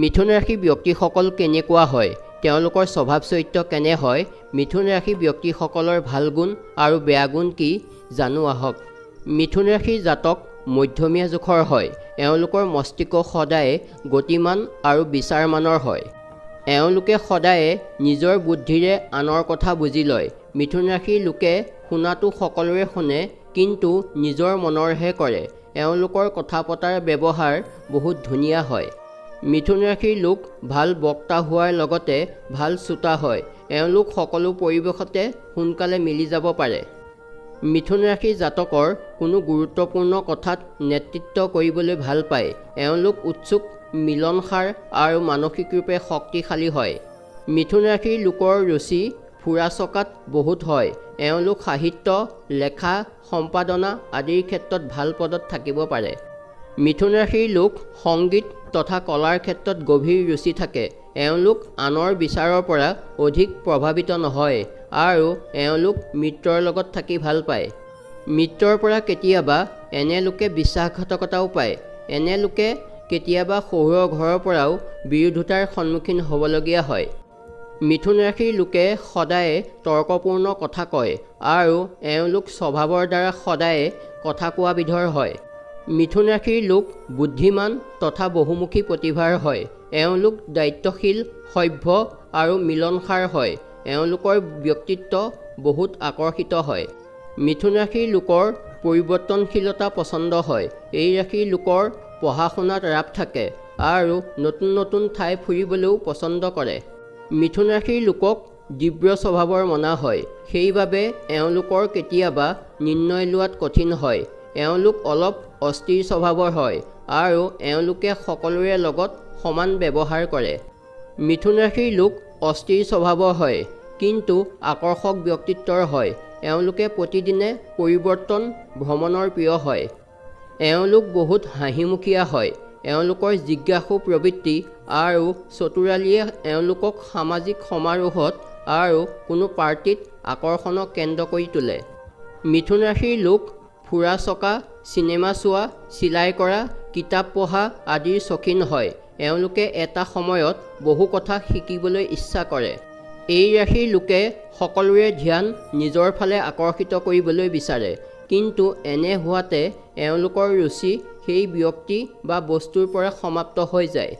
মিথুন ৰাশি ব্যক্তিসকল কেনেকুৱা হয়, তেওঁলোকৰ স্বভাৱ চৰিত্ৰ কেনে হয়, মিথুন ৰাশি ব্যক্তিসকলৰ ভাল গুণ আৰু বেয়া গুণ কি জানো আহক। মিথুন ৰাশিৰ জাতক মধ্যমীয়া জোখৰ হয়। এওঁলোকৰ মস্তিষ্ক সদায়ে গতিমান আৰু বিচাৰমানৰ হয়। এওঁলোকে সদায়ে নিজৰ বুদ্ধিৰে আনৰ কথা বুজি লয়। মিথুন ৰাশিৰ লোকে শুনাটো সকলোৰে শুনে, কিন্তু নিজৰ মনৰহে কৰে। এওঁলোকৰ কথা পতাৰ ব্যৱহাৰ বহুত ধুনীয়া হয়। মিথুন ৰাশিৰ লোক ভাল বক্তা হোৱাৰ লগতে ভাল শ্ৰোতা হয়। এওঁলোক সকলো পৰিৱেশতে সোনকালে মিলি যাব পাৰে। মিথুন ৰাশিৰ জাতকৰ কোনো গুৰুত্বপূৰ্ণ কথাত নেতৃত্ব কৰিবলৈ ভাল পায়। এওঁলোক উৎসুক, মিলনসাৰ আৰু মানসিক ৰূপে শক্তিশালী হয়। মিথুন ৰাশিৰ লোকৰ ৰুচি ফুৰা চকাত বহুত হয়। এওঁলোক সাহিত্য, লেখা, সম্পাদনা আদিৰ ক্ষেত্ৰত ভাল পদত থাকিব পাৰে। মিথুন ৰাশিৰ লোক সংগীত তথা কলাৰ ক্ষেত্ৰত গভীৰ ৰুচি থাকে। এওঁলোক আনৰ বিচাৰৰ পৰা অধিক প্ৰভাৱিত নহয় আৰু এওঁলোক মিত্ৰৰ লগত থাকি ভাল পায়। মিত্ৰৰ পৰা কেতিয়াবা এনে লোকে বিশ্বাসঘাতকতাও পায়। এনে লোকে কেতিয়াবা শহুৰৰ ঘৰৰ পৰাও বিৰোধিতাৰ সন্মুখীন হ'বলগীয়া হয়। মিথুন ৰাশিৰ লোকে সদায়ে তৰ্কপূৰ্ণ কথা কয় আৰু এওঁলোক স্বভাৱৰ দ্বাৰা সদায়ে কথা কোৱা বিধৰ হয়। মিথুন ৰাশিৰ লোক বুদ্ধিমান তথা বহুমুখী প্ৰতিভাৰ হয়। এওঁলোক দায়িত্বশীল, সভ্য আৰু মিলনসাৰ হয়। এওঁলোকৰ ব্যক্তিত্ব বহুত আকৰ্ষিত হয়। মিথুন ৰাশিৰ লোকৰ পৰিৱৰ্তনশীলতা পচন্দ হয়। এই ৰাশিৰ লোকৰ পঢ়া শুনাত ৰাপ থাকে আৰু নতুন নতুন ঠাই ফুৰিবলৈও পচন্দ কৰে। মিথুন ৰাশিৰ লোকক তীব্ৰ স্বভাৱৰ মনা হয়। সেইবাবে এওঁলোকৰ কেতিয়াবা নিৰ্ণয় লোৱাত কঠিন হয়। এওঁলোক অলপ অস্থিৰ স্বভাৱৰ হয় আৰু এওঁলোকে সকলোৰে লগত সমান ব্যৱহাৰ কৰে। মিথুন ৰাশিৰ লোক অস্থিৰ স্বভাৱৰ হয়, কিন্তু আকৰ্ষক ব্যক্তিত্বৰ হয়। এওঁলোকে প্ৰতিদিনে পৰিৱৰ্তন, ভ্ৰমণৰ প্ৰিয় হয়। এওঁলোক বহুত হাঁহিমুখীয়া হয়। এওঁলোকৰ জিজ্ঞাসু প্ৰবৃত্তি আৰু চতুৰালিয়ে এওঁলোকক সামাজিক সমাৰোহত আৰু কোনো পাৰ্টিত আকৰ্ষণৰ কেন্দ্ৰ কৰি তোলে। মিথুন ৰাশিৰ লোক ফুৰা চকা, চিনেমা চোৱা, চিলাই কৰা, কিতাপ পঢ়া আদিৰ চখীন হয়। এওঁলোকে এটা সময়ত বহু কথা শিকিবলৈ ইচ্ছা কৰে। এই ৰাশিৰ লোকে সকলোৰে ধ্যান নিজৰ ফালে আকৰ্ষিত কৰিবলৈ বিচাৰে, কিন্তু এনে হোৱাতে এওঁলোকৰ ৰুচি সেই ব্যক্তি বা বস্তুৰ পৰা সমাপ্ত হৈ যায়।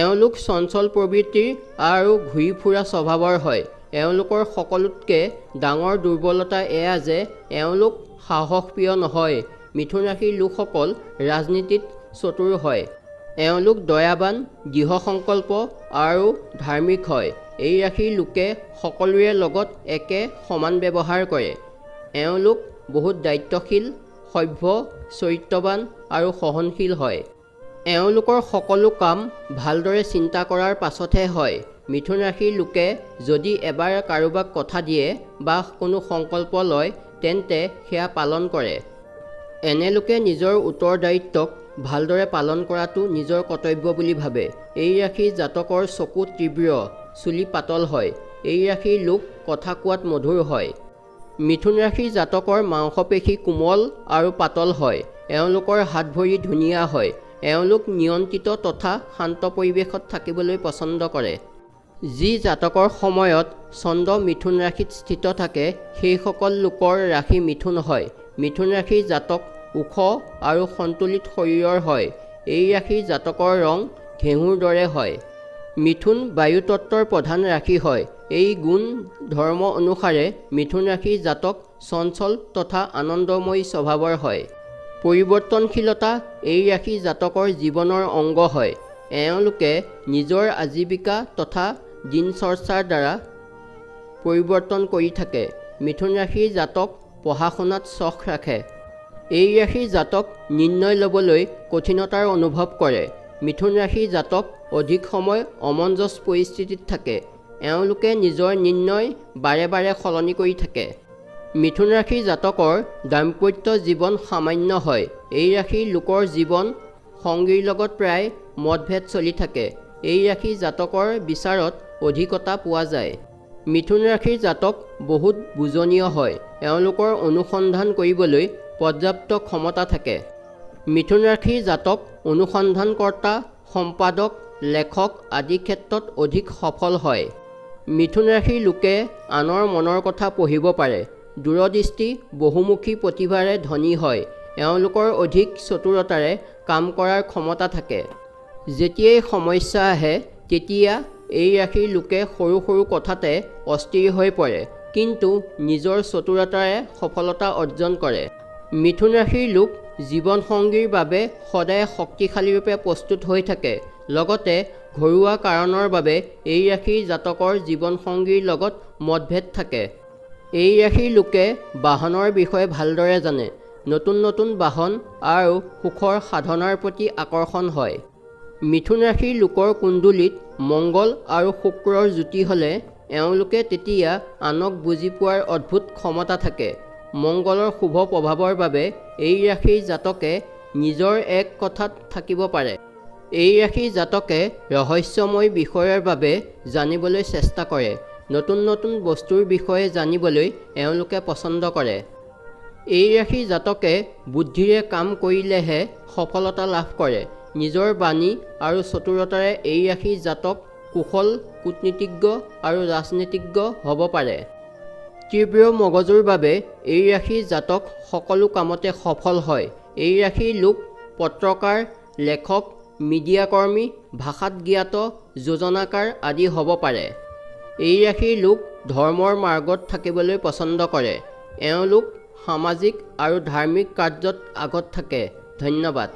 এওঁলোক চঞ্চল প্ৰবৃত্তিৰ আৰু ঘূৰি ফুৰা স্বভাৱৰ হয়। এওঁলোকৰ সকলোতকৈ ডাঙৰ দুৰ্বলতা এয়া যে এওঁলোক সাহসপ্ৰিয় নহয়। মিথুন ৰাশিৰ লোকসকল ৰাজনীতিত চতুৰ হয়। এওঁলোক দয়াৱান, দৃঢ় সংকল্প আৰু ধাৰ্মিক হয়। এই ৰাশিৰ লোকে সকলোৰে লগত একে সমান ব্যৱহাৰ কৰে। এওঁলোক বহুত দায়িত্বশীল, সভ্য, চৰিত্ৰৱান আৰু সহনশীল হয়। এওঁলোকৰ সকলো কাম ভালদৰে চিন্তা কৰাৰ পাছতহে হয়। মিথুন ৰাশিৰ লোকে যদি এবাৰ কাৰোবাক কথা দিয়ে বা কোনো সংকল্প লয়, তেন্তে সেয়া পালন কৰে। এনে লোকে নিজৰ উত্তৰদায়িত্বক ভালদৰে পালন কৰাটো নিজৰ কৰ্তব্য বুলি ভাবে। এই ৰাশিৰ জাতকৰ চকু তীব্ৰ, চুলি পাতল হয়। এই ৰাশিৰ লোক কথা কোৱাত মধুৰ হয়। মিথুন ৰাশিৰ জাতকৰ মাংসপেশী কোমল আৰু পাতল হয়। এওঁলোকৰ হাত ভৰি ধুনীয়া হয়। এওঁলোক নিয়ন্ত্ৰিত তথা শান্ত পৰিৱেশত থাকিবলৈ পচন্দ কৰে। যি জাতকৰ সময়ত চন্দ্ৰ মিথুন ৰাশিত স্থিত থাকে, সেইসকল লোকৰ ৰাশি মিথুন হয়। মিথুন ৰাশিৰ জাতক ওখ আৰু সন্তুলিত শৰীৰৰ হয়। এই ৰাশিৰ জাতকৰ ৰং ঘেঁহুৰ দৰে হয়। মিথুন বায়ুতত্ত্বৰ প্ৰধান ৰাশি হয়। এই গুণ ধৰ্ম অনুসাৰে মিথুন ৰাশিৰ জাতক চঞ্চল তথা আনন্দময়ী স্বভাৱৰ হয়। পৰিৱৰ্তনশীলতা এই ৰাশিৰ জাতকৰ জীৱনৰ অংগ হয়। এওঁলোকে নিজৰ আজীৱিকা তথা দিনচৰ্চাৰ দ্বাৰা পৰিৱৰ্তন কৰি থাকে। মিথুন ৰাশিৰ জাতক পঢ়া শুনাত চখ ৰাখে। এই ৰাশিৰ জাতক নিৰ্ণয় ল'বলৈ কঠিনতাৰ অনুভৱ কৰে। মিথুন ৰাশিৰ জাতক অধিক সময় অমঞ্জস পৰিস্থিতিত থাকে। এওঁলোকে নিজৰ নিৰ্ণয় বাৰে বাৰে সলনি কৰি থাকে। মিথুন ৰাশিৰ জাতকৰ দাম্পত্য জীৱন সামান্য হয়। এই ৰাশিৰ লোকৰ জীৱন সংগীৰ লগত প্ৰায় মতভেদ চলি থাকে। এই ৰাশিৰ জাতকৰ বিচাৰত অধিকতা পোৱা যায়। মিথুন ৰাশিৰ জাতক বহুত বুজনীয় হয়। এওঁলোকৰ অনুসন্ধান কৰিবলৈ পৰ্যাপ্ত ক্ষমতা থাকে। মিথুন ৰাশিৰ জাতক অনুসন্ধানকৰ্তা, সম্পাদক লেখক আদি ক্ষেত্ৰত অধিক সফল হয়। মিথুন ৰাশিৰ লোকে আনৰ মনৰ কথা পঢ়িব পাৰে। দূৰদৃষ্টি বহুমুখী প্ৰতিভাৰে ধনী হয়। এওঁলোকৰ অধিক চতুৰতাৰে কাম কৰাৰ ক্ষমতা থাকে। যেতিয়াই সমস্যা আহে তেতিয়া এই ৰাশিৰ লোকে সৰু সৰু কথাতে অস্থিৰ হৈ পৰে, কিন্তু নিজৰ চতুৰতাৰে সফলতা অৰ্জন কৰে। মিথুন ৰাশিৰ লোক জীৱনসংগীৰ বাবে সদায় শক্তিশালীৰূপে প্ৰস্তুত হৈ থাকে। লগতে ঘৰুৱা কাৰণৰ বাবে এই ৰাশিৰ জাতকৰ জীৱনসংগীৰ লগত মতভেদ থাকে। এই ৰাশিৰ লোকে বাহনৰ বিষয়ে ভালদৰে জানে। নতুন নতুন বাহন আৰু সুখৰ সাধনাৰ প্ৰতি আকৰ্ষণ হয়। মিথুন ৰাশিৰ লোকৰ কুণ্ডলীত মংগল আৰু শুক্ৰৰ যুতি হ'লে এওঁলোকে তেতিয়া আনক বুজি পোৱাৰ অদ্ভুত ক্ষমতা থাকে। মংগলৰ শুভ প্ৰভাৱৰ বাবে এই ৰাশিৰ জাতকে নিজৰ এক কথাত থাকিব পাৰে। এই ৰাশিৰ জাতকে ৰহস্যময় বিষয়ৰ বাবে জানিবলৈ চেষ্টা কৰে। নতুন নতুন বস্তুৰ বিষয়ে জানিবলৈ এওঁলোকে পচন্দ কৰে। এই ৰাশিৰ জাতকে বুদ্ধিৰে কাম কৰিলেহে সফলতা লাভ কৰে। নিজৰ বাণী আৰু চতুৰতাৰে এই ৰাশিৰ জাতক কুশল কূটনীতিজ্ঞ আৰু ৰাজনীতিজ্ঞ হ'ব পাৰে। তীব্ৰ মগজুৰ বাবে এই ৰাশিৰ জাতক সকলো কামতে সফল হয়। এই ৰাশিৰ লোক পত্ৰকাৰ, লেখক, মিডিয়া কৰ্মী, ভাষাত জ্ঞাত, যোজনাকাৰ আদি হ'ব পাৰে। এই ৰাশিৰ লোক ধৰ্মৰ মাৰ্গত থাকিবলৈ পচন্দ কৰে। এওঁলোক সামাজিক আৰু ধাৰ্মিক কাৰ্যত আগত থাকে। ধন্যবাদ।